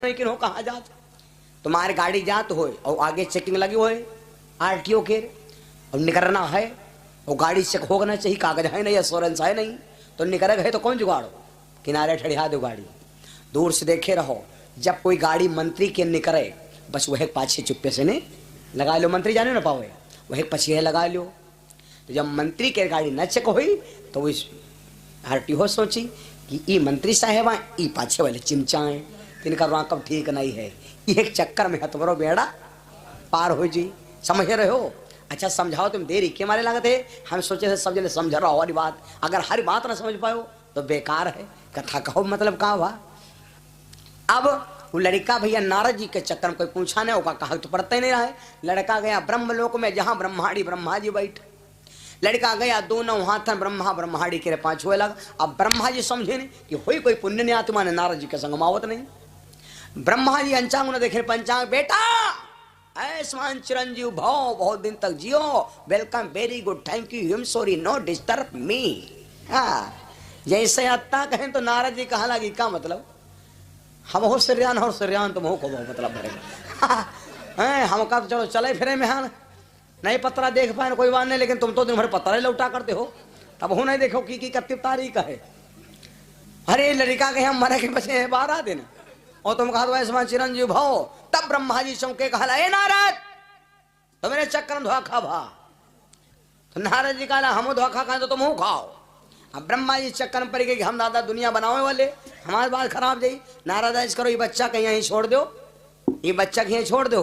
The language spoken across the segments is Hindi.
लेकिन हो कहाँ जात तुम्हारी गाड़ी जात हो और आगे चेकिंग लगी हो आरटीओ के और निकलना है और गाड़ी चेक होना चाहिए, कागज है नहीं, एश्योरेंस है नहीं, तो निकल गए तो कौन जुगाड़ो, किनारे ठहरा दो गाड़ी, दूर से देखे रहो। जब कोई गाड़ी मंत्री के निकले बस वह पाछे चुप्पे से नहीं लगा लो, मंत्री जाने ना पाओ वह पछे लगा लो। तो जब मंत्री के गाड़ी न चेक हुई तो इस आरटीओ सोची कि ई मंत्री साहेब ई पाछे वाले चिमचा है, इनका रकम ठीक नहीं है, एक चक्कर में तुम्हारा बेड़ा पार हो जी। समझ रहे हो? अच्छा समझाओ, तुम देरी के मारे लागत है, हम सोचे थे सब जने समझ रहा हो वाली बात, अगर हर बात ना समझ पाओ तो बेकार है, कथा कहो मतलब कहा हुआ। अब वो लड़का भैया नारद जी के चक्कर में कोई पूछा नहीं होगा, कहा तो पड़ता ही नहीं रहा है। लड़का गया ब्रह्मलोक में जहां ब्रह्माड़ी ब्रह्मा जी बैठे, लड़का गया दोनों हाथ ब्रह्मा ब्रह्माड़ी के पांच हुए लगा। अब ब्रह्मा जी समझे नहीं कि हुई कोई पुण्य ने आत्मा ने नारद जी के संग मावत नहीं। ब्रह्मा जी अंचांग न देखे पंचांग, बेटा आयुष्मान चिरंजीव भाव, बहुत दिन तक जियो, welcome, very good, thank you, am sorry, no disturb me. हाँ जैसे अत्ता कहें तो नारद जी कहा लगी क्या मतलब, हम हो श्रेयान और श्रेयान तुम हो को मतलब भरेगा। हम का तो चलो चले फिरे में हाँ नहीं पतरा देख पाए कोई बात नहीं, लेकिन तुम तो दिन भर पतरा ही लौटा करते हो, तब हो नहीं देखो की कत्ती तारीख है। अरे लड़का के हम मरे के बचे 12 दिन और तुम कहा ऐसा चिरंजीव भाव। तब ब्रह्मा जी चौके कहा ए नारद तो मेरे चक्कर में धोखा भा, तो नारद जी कहा हम धोखा खाए तो तुम हो खाओ। अब ब्रह्मा जी चक्कर में पड़ गए कि हम दादा दुनिया बनावे वाले, हमारी बात खराब जाई, नारद ऐसा करो ये बच्चा कहीं यहीं छोड़ दो, ये बच्चा कहीं छोड़ दो।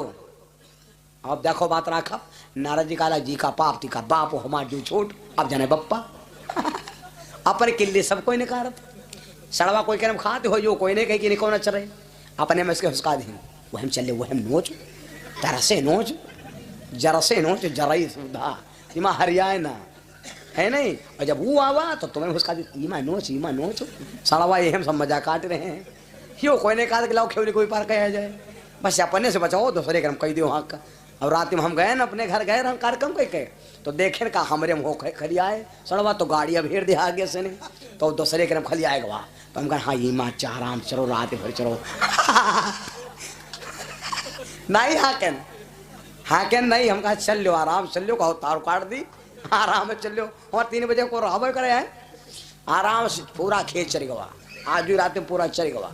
अब देखो बात रखा, नारद जी कहा जी का पाप ती का बाप हो हमार जो छोट, अब जाने बप्पा अपने किले सब कोई निकारत सड़वा कोई कह खाते हो जो कोई नहीं कहीं कि नहीं कौन चले अपने में इसके उसका दिन वह हम चले वह हम नोच जरा से नोच जरा से नोच जरा ही सुधा इमा हरियाए ना है नहीं। और जब वो आवा तो तुम्हें उसका इमा नोच सड़वा ये हम सब मजा काट रहे हैं, यो कोई नहीं कहा कि लाओ खेवली कोई पार कहा जाए, बस अपने से बचाओ दूसरे का हम कह दो हाँ का। और रात में हम गए ना अपने घर गए हम कार्यक्रम कह तो देखे का हमरे हम हो खली आए सड़वा तो गाड़ियाँ भेड़ दिया आगे से नहीं तो दूसरे के खली आएगा तो हम कहें हाँ ये माँ आराम चलो रात भर चलो नहीं हाँ नहीं, हम कहा चल लो आराम चल लो, कहो तार काट दी आराम चल लो, और 3 बजे को रहा करे हैं आराम से पूरा खेत चल गवा, आज भी रात में पूरा चल गवा।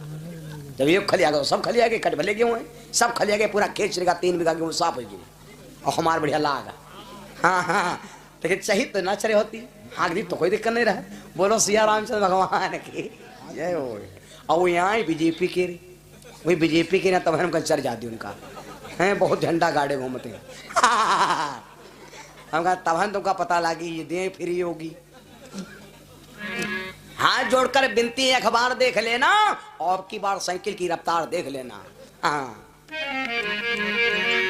जब ये खलिया गया सब खलिया गए, कट भले गेहूँ सब खलिया गए, पूरा खेत चलेगा, 3 बीघा गेहूँ साफ हो गई और हमारे बढ़िया लागा। हाँ लेकिन चाहिए तो ना चले होती हाँ दी तो कोई दिक्कत नहीं रहा। बोलो सिया रामचंद्र भगवान की जय हो। और वो यहाँ बीजेपी के वही बीजेपी के ना तब हम चढ़ जाती उनका हैं, बहुत झंडा गाड़े घूमते हैं हम कहा तब तुमका पता लगी ये दे फ्री होगी। हाथ जोड़कर बिनती है अखबार देख लेना और की बार साइकिल की रफ्तार देख लेना। हाँ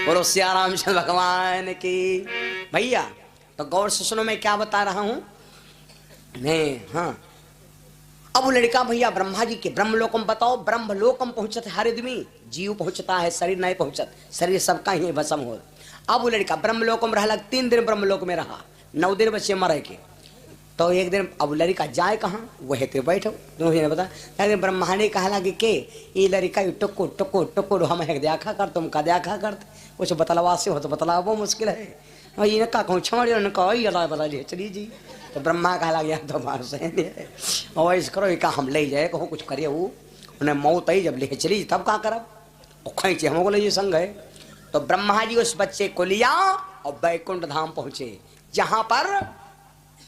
बोलो सिया रामचंद्र भगवान की। भैया तो गौर से सुनो मैं क्या बता रहा हूं नहीं। हाँ अब वो लड़का भैया ब्रह्मा जी के ब्रह्मलोकम बताओ, ब्रह्मलोकम पहुंचत हर आदमी, जीव पहुंचता है शरीर नहीं पहुंचत, शरीर सबका ही भस्म हो। अब वो लड़का ब्रह्मलोकम रहा 3 दिन ब्रह्मलोक में रहा, 9 दिन बच्चे मरे के। तो एक दिन अब लड़का जाए कहाँ वह ते बैठो तुम्हें बता लेकिन ब्रह्मा ने कहा लगे के ये लड़का टुको टुको टुको हम देखा कर तुम का देखा कर कुछ बतलवा से हो तो बतला वो मुश्किल है और ये का कहूँ छोड़ कहा बता चली जी। तो ब्रह्मा कहा लगे तो बार से और इस करो का हम ले जाए कहूँ कुछ करिए वो उन्हें मौत आई जब लेके चली तब कहाँ करब और खींचे हमको ले संग है। तो ब्रह्मा जी उस बच्चे को लिया और बैकुंठ धाम पहुंचे जहाँ पर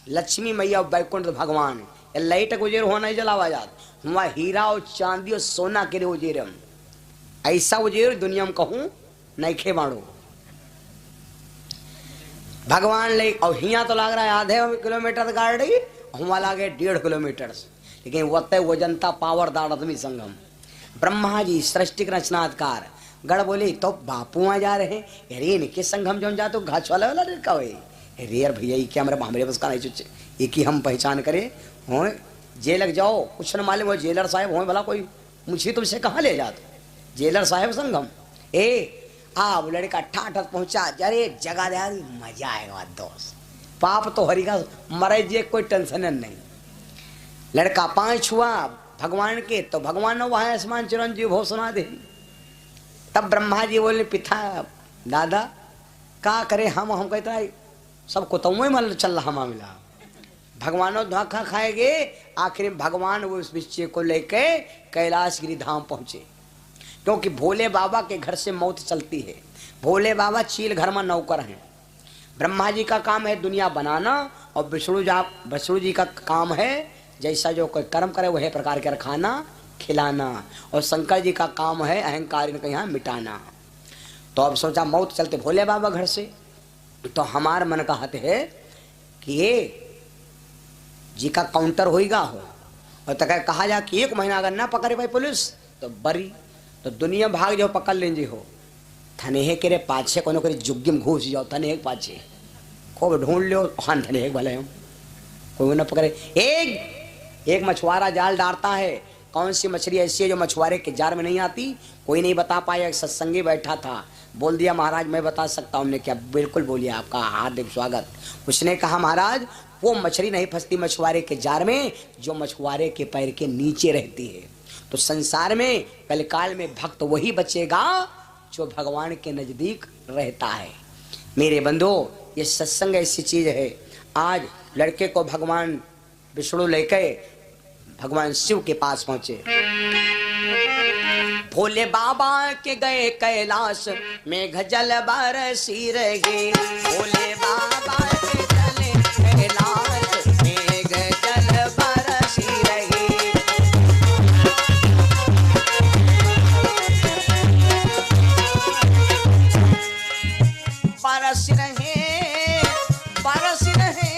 लक्ष्मी मैया और बैकुंठ भगवान लाइट उजेर हो नहीं जलावा जात वहाँ हीरा और चांदी और सोना के लिए उजेर ऐसा उजेर दुनिया में कहूँ नहीं खे बाड़ो भगवान ले। और हिया तो लग रहा है आधे किलोमीटर गाड़ी वहाँ लागे 1.5 किलोमीटर, लेकिन वत वो जनता पावरदार आदमी संगम ब्रह्मा जी सृष्टि रचनाकार गढ़ बोले तो बापू आ जा रहे हैं अरे इनके संगम जो जा तो घाच वाला लड़का हुए अरे यार भैया ये क्या हमारे बस का नहीं चुचे एक ही हम पहचान करे हो जेल लग जाओ कुछ न मालूम हो जेलर साहब हो भला कोई मुझे तुमसे कहाँ ले जाते जेलर साहब संगम वो लड़का ठाठ पहुंचा अरे जगह दे मजा आएगा दोस्त पाप तो हरी का मरे जे कोई टेंशन नहीं। लड़का 5 हुआ भगवान के तो भगवान ने वहाँ आसमान चिरंजीव घोषणा दे तब ब्रह्मा जी बोले पिता दादा का करे हम कहता सब कुतुओं मल चल रहा मामला, भगवानों धोखा खाएंगे। आखिर भगवान वो उस बच्चे को लेके कैलाश गिरी धाम पहुंचे, क्योंकि भोले बाबा के घर से मौत चलती है। भोले बाबा चील घर में नौकर हैं। ब्रह्मा जी का काम है दुनिया बनाना और विष्णु जी का काम है जैसा जो कोई कर्म करे वह प्रकार के खाना खिलाना, और शंकर जी का काम है अहंकार इनका यहाँ मिटाना। तो अब सोचा मौत चलते भोले बाबा घर से, तो हमार मन कहते है कि ये जी का काउंटर होएगा हो, और तक कहा जा कि 1 महीना अगर ना पकड़े भाई पुलिस तो बरी, तो दुनिया भाग जाओ पकड़ लेंगे हो। थने के रे पाछे कोनो करे जुग्गी में घुस जाओ, थने पाछे खूब ढूंढ लो, हाँ थने भले हम कोई ना पकड़े। एक मछुआरा जाल डालता है, कौन सी मछली ऐसी है जो मछुआरे के जार में नहीं आती, कोई नहीं बता पाया। एक सत्संगी बैठा था, बोल दिया महाराज मैं बता सकता हूँ। हमने क्या बिल्कुल बोलिए, आपका हार्दिक स्वागत। उसने कहा महाराज वो मछली नहीं फंसती मछुआरे के जार में जो मछुआरे के पैर के नीचे रहती है। तो संसार में कलकाल में भक्त वही बचेगा जो भगवान के नजदीक रहता है। मेरे बंधो ये सत्संग ऐसी चीज है। आज लड़के को भगवान विष्णु लेके भगवान शिव के पास पहुंचे। भोले बाबा के गए कैलाश में गजल बरसी रहे, भोले बाबा के चले कैलाश में गजल बरसी रहे। बरस रहे बरस रहे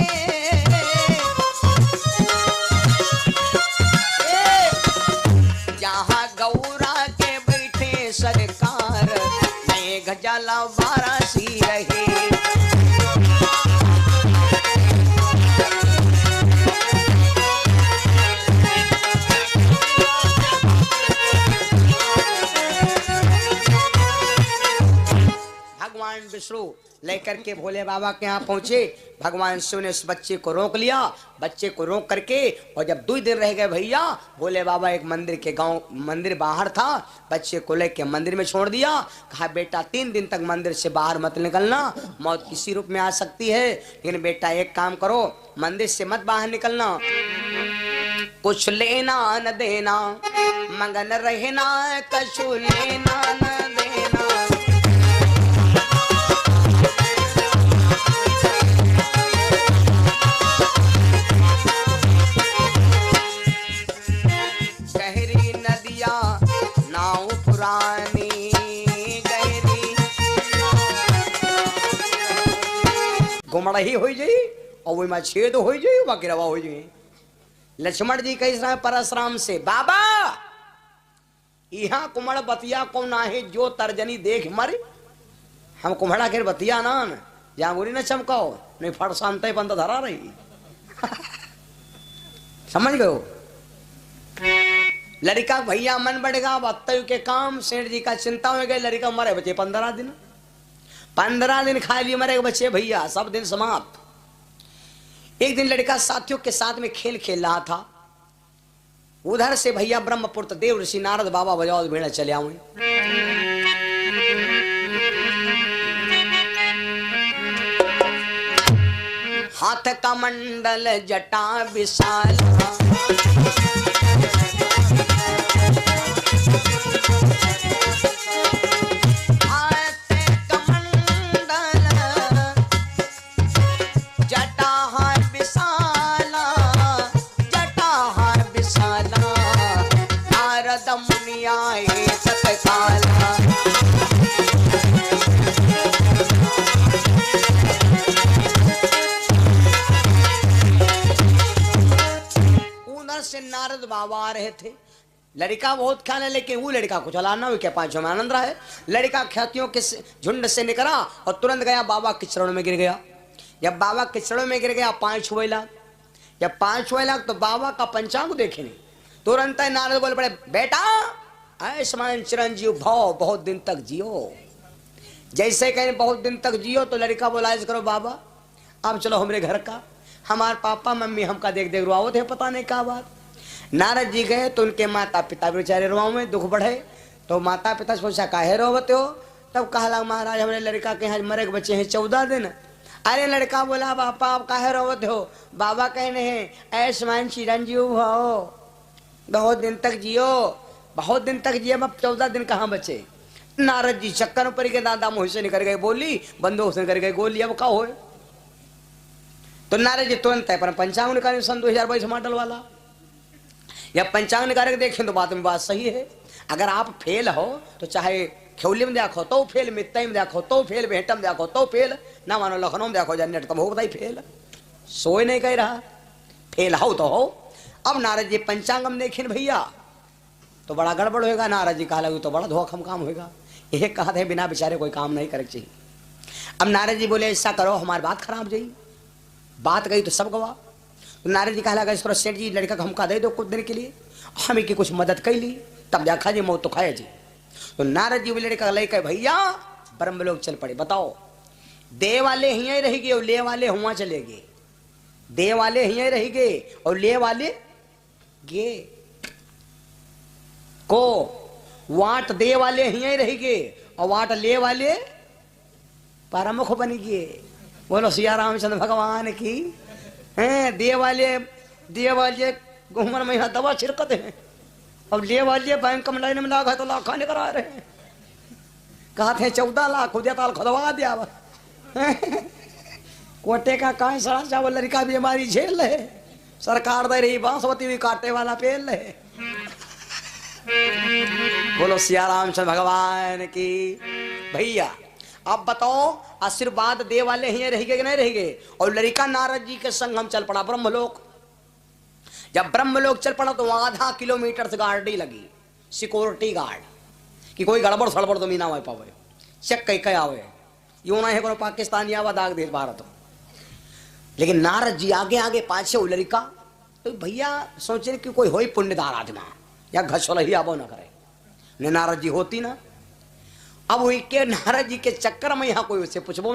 सरकार में गजल बरसी रहे। भगवान विष्णु लेकर के भोले बाबा के यहाँ पहुंचे। भगवान शिव ने उस बच्चे को रोक लिया। बच्चे को रोक करके और जब 2 दिन रह गए भैया, भोले बाबा एक मंदिर के मंदिर बाहर था, बच्चे को लेके मंदिर में छोड़ दिया। कहा बेटा 3 दिन तक मंदिर से बाहर मत निकलना, मौत किसी रूप में आ सकती है, लेकिन बेटा एक काम करो मंदिर से मत बाहर निकलना, कुछ लेना न देना, मगन रहना कछु लेना न देना। घुमड़ ही हो जाई और वही में छेद हो जाई, बाकी रवा हो जाई। लक्ष्मण जी कह रहे परशुराम से बाबा यहाँ कुमड़ बतिया को ना है जो तर्जनी देख मर, हम कुम्हड़ा के बतिया ना जहाँ गोरी न चमकाओ नहीं फट शांत बंद धरा रही। समझ गए? लड़का भैया मन बढ़ेगा बत्तयु के काम, सेठ जी का चिंता हो गई। लड़का मरे बचे 15 दिन, 15 दिन खा लिए मरे बचे भैया, सब दिन समाप्त। एक दिन लड़का साथियों के साथ में खेल खेल रहा था, उधर से भैया ब्रह्मपुत्र देव ऋषि नारद बाबा बजाओ भेड़ा चले आए। हाथ का मंडल जटा विशाल, से नारद बाबा आ रहे थे। लड़का बहुत ख्याल है, लेकिन वो लड़का को चलाना हुई क्या 5 में आनंद रहा है। लड़का ख्यातियों के झुंड से निकला और तुरंत गया बाबा के चरणों में गिर गया। जब बाबा के चरणों में गिर गया 5 छुए लाख, जब 5 छुए लाख तो बाबा का पंचांग देखे नहीं। तुरंत नारद बोल पड़े बेटा आयुष्मान चिरंजीव भाव बहुत दिन तक जियो। जैसे कहें बहुत दिन तक जियो तो लड़का बोला करो बाबा अब चलो हमारे घर का, हमारे पापा मम्मी हमका देख देख रुआवत है, पता नहीं क्या बात। नारद जी गए तो उनके माता पिता बेचारे रुआओं में दुख बढ़े, तो माता पिता से पूछा काहे रोवते हो? तब कहला महाराज हमारे लड़का के यहाँ मरे के बच्चे हैं 14 दिन। अरे लड़का बोला बापा आप काहे रोवते हो? बाबा कहने हैं ऐसमान चिरंजीव हो, बहुत दिन तक जियो, बहुत दिन तक जिये, अब 14 दिन कहाँ बचे। नारद जी चक्कर पर के दादा मुँह से निकल गए बोली, बंदूक से निकल गए गोली, अब का हो? तो नारद जी तुरंत है पर पंचांग निकाले सन 2022 मॉडल वाला। या पंचांग निकाल के देखें तो बात में बात सही है। अगर आप फेल हो तो चाहे खौली में देखो तो फेल, मित्ता में देखो तो फेल, भेंटा में देखो तो फेल, ना मानो लखनऊ में देखो जनरेट तब हो बताई फेल। सोए नहीं कह रहा, फेल हो तो हो। अब नारद जी पंचांग में देखें भैया तो बड़ा गड़बड़ होगा। नारद जी कहा लगे तो बड़ा धोखम काम होगा। यह कहा थे बिना बेचारे कोई काम नहीं करे चाहिए। अब नारद जी बोले ऐसा करो हमारी बात खराब जाई, बात गई तो सब गवा। तो नारद जी कहा लगा इस सेठ जी लड़का को हमका दे दो कुछ दिन के लिए, हमें की कुछ मदद कर ली तब देखा जी मौत तो खाया जी। तो नारद जी बोले लड़का लेकर भैया ब्रह्म लोग चल पड़े। बताओ दे वाले यहीं रहेंगे और ले वाले हुआ चले गए, दे वाले यहीं रहेंगे और ले वाले गे को वाट दे वाले यहीं रहेंगे और वाट ले वाले परमुख बन गए। बोलो सिया रामचंद्र भगवान की। हैं दे वाले घूमर में यहाँ दवा छिड़कते हैं, अब ले वाले बैंक में लाइन में लागा तो लाखा निकल आ रहे हैं। कहते हैं 14 लाख हो जाता खुदवा दिया। कोटे का काहे सड़ा चावल लड़का बीमारी झेल रहे, सरकार दे रही बांसवती भी काटे वाला पेल रहे। बोलो सिया रामचंद्र भगवान की। भैया अब बताओ आशीर्वाद दे वाले ही रहेंगे कि नहीं रहेंगे? और लड़का नारद जी के संग हम चल पड़ा ब्रह्मलोक। जब ब्रह्मलोक चल पड़ा तो आधा किलोमीटर से गाड़ी लगी, सिक्योरिटी गार्ड कि कोई गड़बड़ सड़बड़ तो मीना पावे, चेक कई कई आवे, यूं ना है को पाकिस्तानी आवा दाग देश भारत। लेकिन नारद जी आगे आगे पाछे लड़का। तो भैया सोचे कि कोई हो पुण्यदार आत्मा या घसोल ही आबो ना करे, ने नारद जी होती ना। अब वही के नारद जी के चक्कर में यहाँ कोई उससे पूछबो